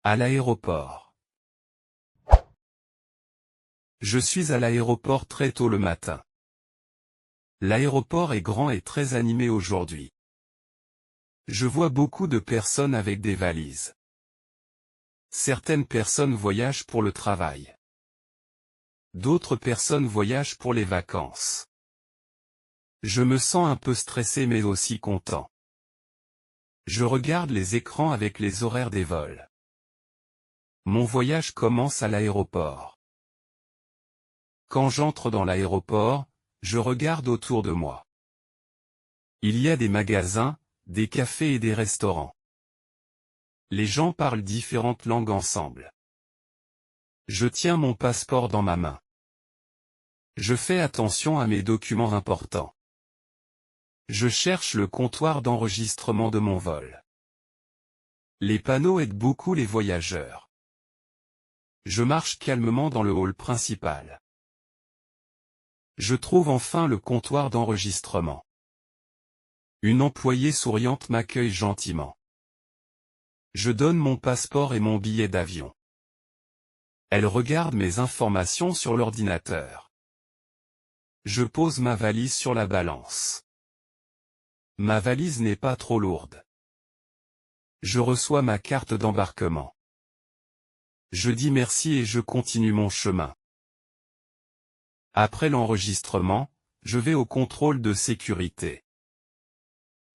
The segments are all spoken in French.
À l'aéroport. Je suis à l'aéroport très tôt le matin. L'aéroport est grand et très animé aujourd'hui. Je vois beaucoup de personnes avec des valises. Certaines personnes voyagent pour le travail. D'autres personnes voyagent pour les vacances. Je me sens un peu stressé mais aussi content. Je regarde les écrans avec les horaires des vols. Mon voyage commence à l'aéroport. Quand j'entre dans l'aéroport, je regarde autour de moi. Il y a des magasins, des cafés et des restaurants. Les gens parlent différentes langues ensemble. Je tiens mon passeport dans ma main. Je fais attention à mes documents importants. Je cherche le comptoir d'enregistrement de mon vol. Les panneaux aident beaucoup les voyageurs. Je marche calmement dans le hall principal. Je trouve enfin le comptoir d'enregistrement. Une employée souriante m'accueille gentiment. Je donne mon passeport et mon billet d'avion. Elle regarde mes informations sur l'ordinateur. Je pose ma valise sur la balance. Ma valise n'est pas trop lourde. Je reçois ma carte d'embarquement. Je dis merci et je continue mon chemin. Après l'enregistrement, je vais au contrôle de sécurité.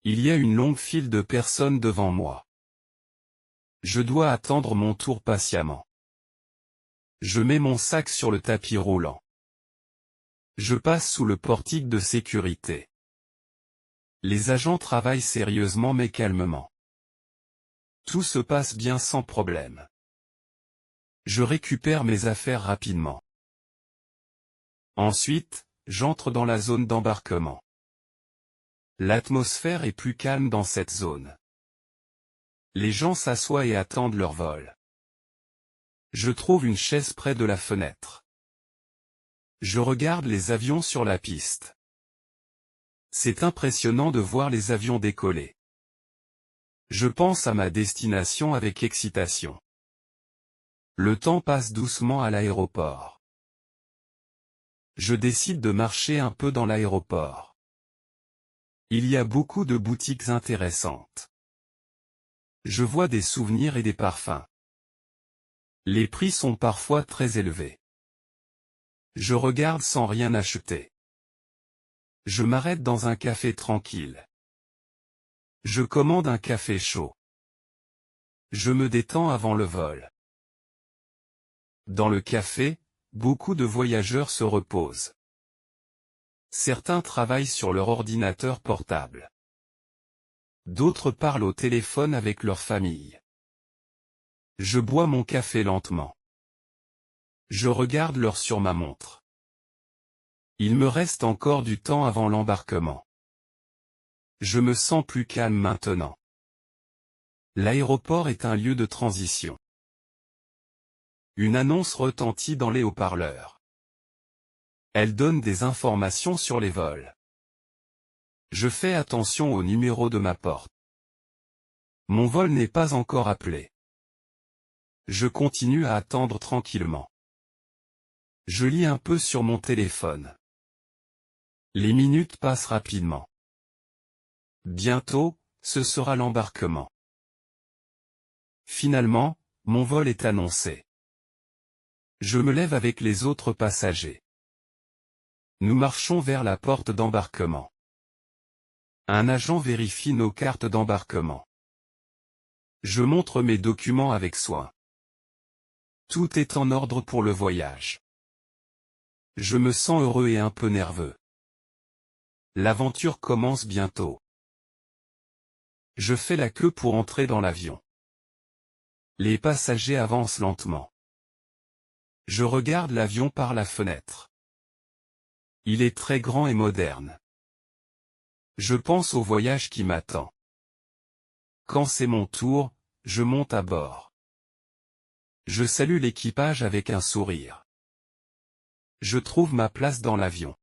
Il y a une longue file de personnes devant moi. Je dois attendre mon tour patiemment. Je mets mon sac sur le tapis roulant. Je passe sous le portique de sécurité. Les agents travaillent sérieusement mais calmement. Tout se passe bien sans problème. Je récupère mes affaires rapidement. Ensuite, j'entre dans la zone d'embarquement. L'atmosphère est plus calme dans cette zone. Les gens s'assoient et attendent leur vol. Je trouve une chaise près de la fenêtre. Je regarde les avions sur la piste. C'est impressionnant de voir les avions décoller. Je pense à ma destination avec excitation. Le temps passe doucement à l'aéroport. Je décide de marcher un peu dans l'aéroport. Il y a beaucoup de boutiques intéressantes. Je vois des souvenirs et des parfums. Les prix sont parfois très élevés. Je regarde sans rien acheter. Je m'arrête dans un café tranquille. Je commande un café chaud. Je me détends avant le vol. Dans le café, beaucoup de voyageurs se reposent. Certains travaillent sur leur ordinateur portable. D'autres parlent au téléphone avec leur famille. Je bois mon café lentement. Je regarde l'heure sur ma montre. Il me reste encore du temps avant l'embarquement. Je me sens plus calme maintenant. L'aéroport est un lieu de transition. Une annonce retentit dans les haut-parleurs. Elle donne des informations sur les vols. Je fais attention au numéro de ma porte. Mon vol n'est pas encore appelé. Je continue à attendre tranquillement. Je lis un peu sur mon téléphone. Les minutes passent rapidement. Bientôt, ce sera l'embarquement. Finalement, mon vol est annoncé. Je me lève avec les autres passagers. Nous marchons vers la porte d'embarquement. Un agent vérifie nos cartes d'embarquement. Je montre mes documents avec soin. Tout est en ordre pour le voyage. Je me sens heureux et un peu nerveux. L'aventure commence bientôt. Je fais la queue pour entrer dans l'avion. Les passagers avancent lentement. Je regarde l'avion par la fenêtre. Il est très grand et moderne. Je pense au voyage qui m'attend. Quand c'est mon tour, je monte à bord. Je salue l'équipage avec un sourire. Je trouve ma place dans l'avion.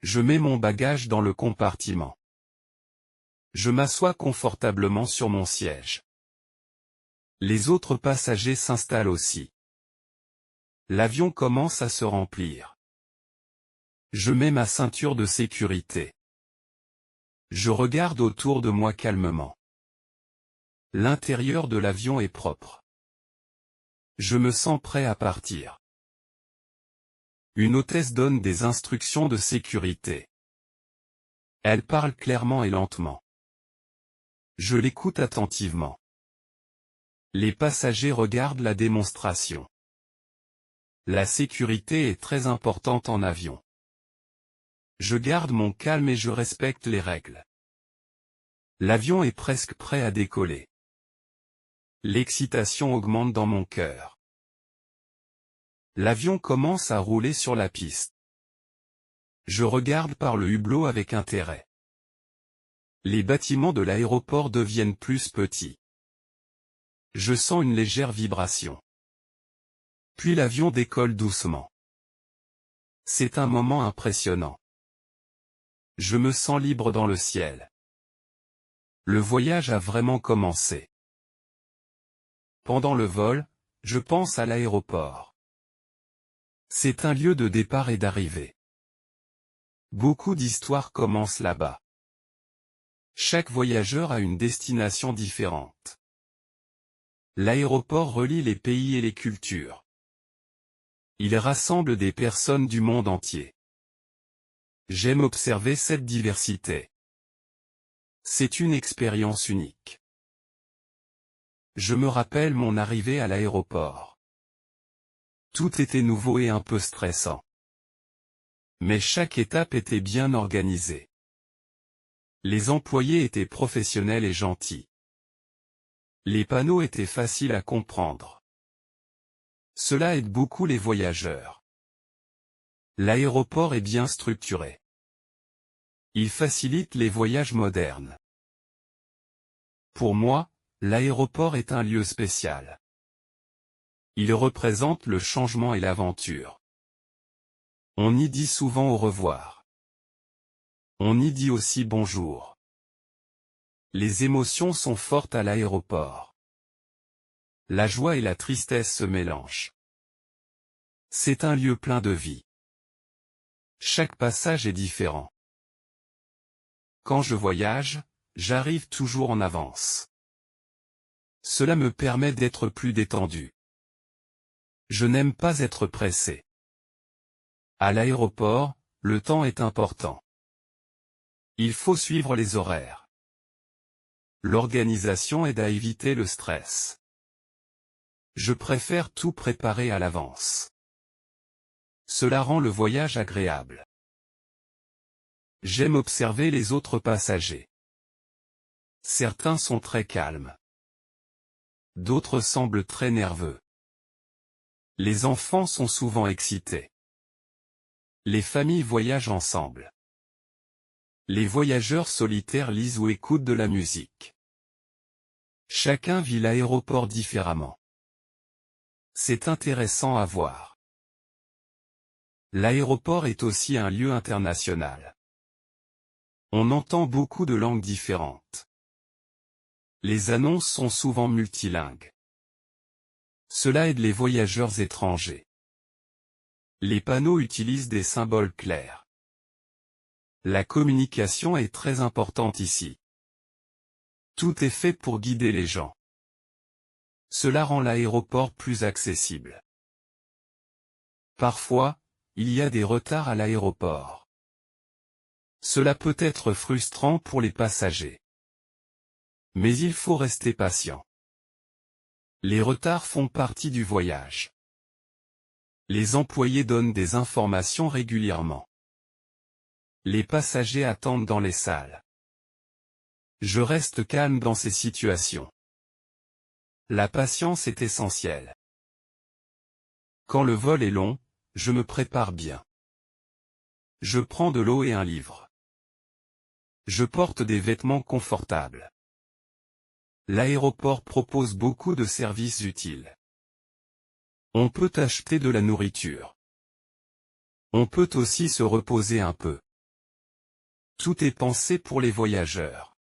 Je mets mon bagage dans le compartiment. Je m'assois confortablement sur mon siège. Les autres passagers s'installent aussi. L'avion commence à se remplir. Je mets ma ceinture de sécurité. Je regarde autour de moi calmement. L'intérieur de l'avion est propre. Je me sens prêt à partir. Une hôtesse donne des instructions de sécurité. Elle parle clairement et lentement. Je l'écoute attentivement. Les passagers regardent la démonstration. La sécurité est très importante en avion. Je garde mon calme et je respecte les règles. L'avion est presque prêt à décoller. L'excitation augmente dans mon cœur. L'avion commence à rouler sur la piste. Je regarde par le hublot avec intérêt. Les bâtiments de l'aéroport deviennent plus petits. Je sens une légère vibration. Puis l'avion décolle doucement. C'est un moment impressionnant. Je me sens libre dans le ciel. Le voyage a vraiment commencé. Pendant le vol, je pense à l'aéroport. C'est un lieu de départ et d'arrivée. Beaucoup d'histoires commencent là-bas. Chaque voyageur a une destination différente. L'aéroport relie les pays et les cultures. Il rassemble des personnes du monde entier. J'aime observer cette diversité. C'est une expérience unique. Je me rappelle mon arrivée à l'aéroport. Tout était nouveau et un peu stressant. Mais chaque étape était bien organisée. Les employés étaient professionnels et gentils. Les panneaux étaient faciles à comprendre. Cela aide beaucoup les voyageurs. L'aéroport est bien structuré. Il facilite les voyages modernes. Pour moi, l'aéroport est un lieu spécial. Il représente le changement et l'aventure. On y dit souvent au revoir. On y dit aussi bonjour. Les émotions sont fortes à l'aéroport. La joie et la tristesse se mélangent. C'est un lieu plein de vie. Chaque passage est différent. Quand je voyage, j'arrive toujours en avance. Cela me permet d'être plus détendu. Je n'aime pas être pressé. À l'aéroport, le temps est important. Il faut suivre les horaires. L'organisation aide à éviter le stress. Je préfère tout préparer à l'avance. Cela rend le voyage agréable. J'aime observer les autres passagers. Certains sont très calmes. D'autres semblent très nerveux. Les enfants sont souvent excités. Les familles voyagent ensemble. Les voyageurs solitaires lisent ou écoutent de la musique. Chacun vit l'aéroport différemment. C'est intéressant à voir. L'aéroport est aussi un lieu international. On entend beaucoup de langues différentes. Les annonces sont souvent multilingues. Cela aide les voyageurs étrangers. Les panneaux utilisent des symboles clairs. La communication est très importante ici. Tout est fait pour guider les gens. Cela rend l'aéroport plus accessible. Parfois, il y a des retards à l'aéroport. Cela peut être frustrant pour les passagers. Mais il faut rester patient. Les retards font partie du voyage. Les employés donnent des informations régulièrement. Les passagers attendent dans les salles. Je reste calme dans ces situations. La patience est essentielle. Quand le vol est long, je me prépare bien. Je prends de l'eau et un livre. Je porte des vêtements confortables. L'aéroport propose beaucoup de services utiles. On peut acheter de la nourriture. On peut aussi se reposer un peu. Tout est pensé pour les voyageurs.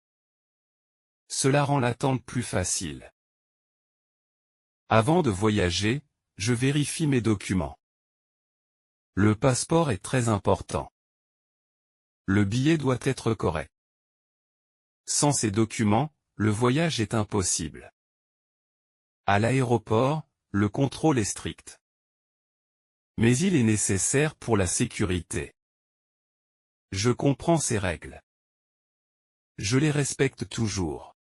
Cela rend l'attente plus facile. Avant de voyager, je vérifie mes documents. Le passeport est très important. Le billet doit être correct. Sans ces documents, le voyage est impossible. À l'aéroport, le contrôle est strict. Mais il est nécessaire pour la sécurité. Je comprends ces règles. Je les respecte toujours.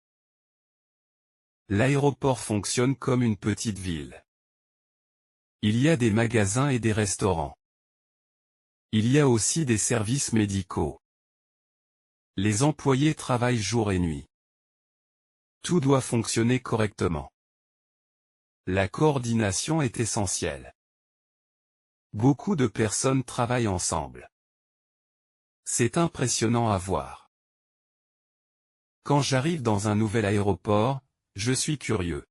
L'aéroport fonctionne comme une petite ville. Il y a des magasins et des restaurants. Il y a aussi des services médicaux. Les employés travaillent jour et nuit. Tout doit fonctionner correctement. La coordination est essentielle. Beaucoup de personnes travaillent ensemble. C'est impressionnant à voir. Quand j'arrive dans un nouvel aéroport, je suis curieux.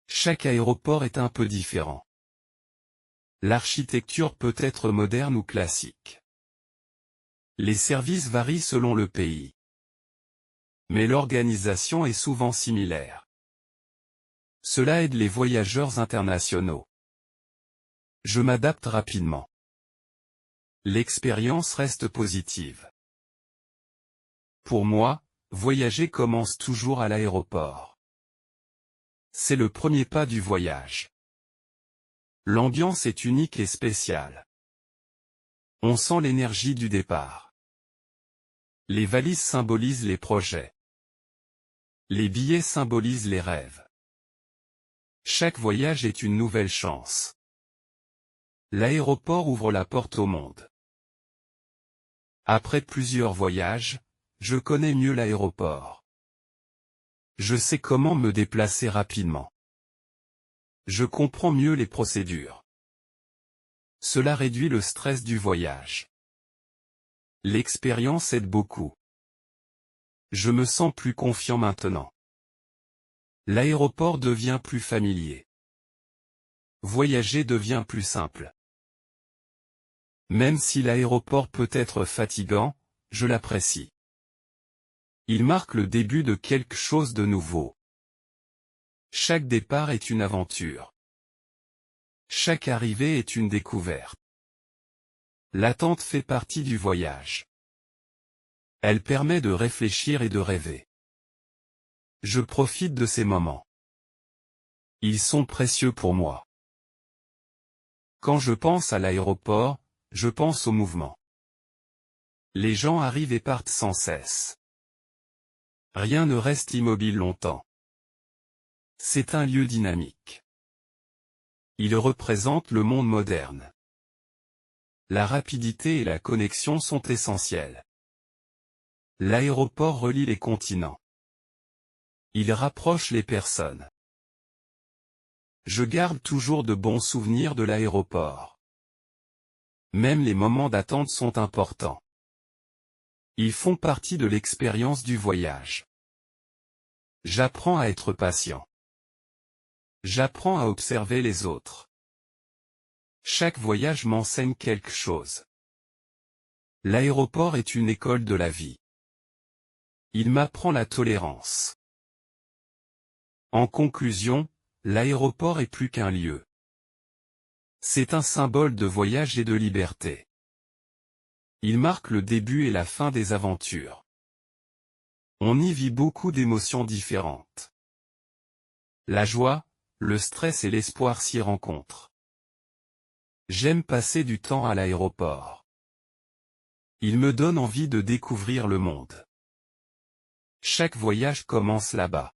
Chaque aéroport est un peu différent. L'architecture peut être moderne ou classique. Les services varient selon le pays. Mais l'organisation est souvent similaire. Cela aide les voyageurs internationaux. Je m'adapte rapidement. L'expérience reste positive. Pour moi, voyager commence toujours à l'aéroport. C'est le premier pas du voyage. L'ambiance est unique et spéciale. On sent l'énergie du départ. Les valises symbolisent les projets. Les billets symbolisent les rêves. Chaque voyage est une nouvelle chance. L'aéroport ouvre la porte au monde. Après plusieurs voyages, je connais mieux l'aéroport. Je sais comment me déplacer rapidement. Je comprends mieux les procédures. Cela réduit le stress du voyage. L'expérience aide beaucoup. Je me sens plus confiant maintenant. L'aéroport devient plus familier. Voyager devient plus simple. Même si l'aéroport peut être fatigant, je l'apprécie. Il marque le début de quelque chose de nouveau. Chaque départ est une aventure. Chaque arrivée est une découverte. L'attente fait partie du voyage. Elle permet de réfléchir et de rêver. Je profite de ces moments. Ils sont précieux pour moi. Quand je pense à l'aéroport, je pense au mouvement. Les gens arrivent et partent sans cesse. Rien ne reste immobile longtemps. C'est un lieu dynamique. Il représente le monde moderne. La rapidité et la connexion sont essentielles. L'aéroport relie les continents. Il rapproche les personnes. Je garde toujours de bons souvenirs de l'aéroport. Même les moments d'attente sont importants. Ils font partie de l'expérience du voyage. J'apprends à être patient. J'apprends à observer les autres. Chaque voyage m'enseigne quelque chose. L'aéroport est une école de la vie. Il m'apprend la tolérance. En conclusion, l'aéroport est plus qu'un lieu. C'est un symbole de voyage et de liberté. Il marque le début et la fin des aventures. On y vit beaucoup d'émotions différentes. La joie, le stress et l'espoir s'y rencontrent. J'aime passer du temps à l'aéroport. Il me donne envie de découvrir le monde. Chaque voyage commence là-bas.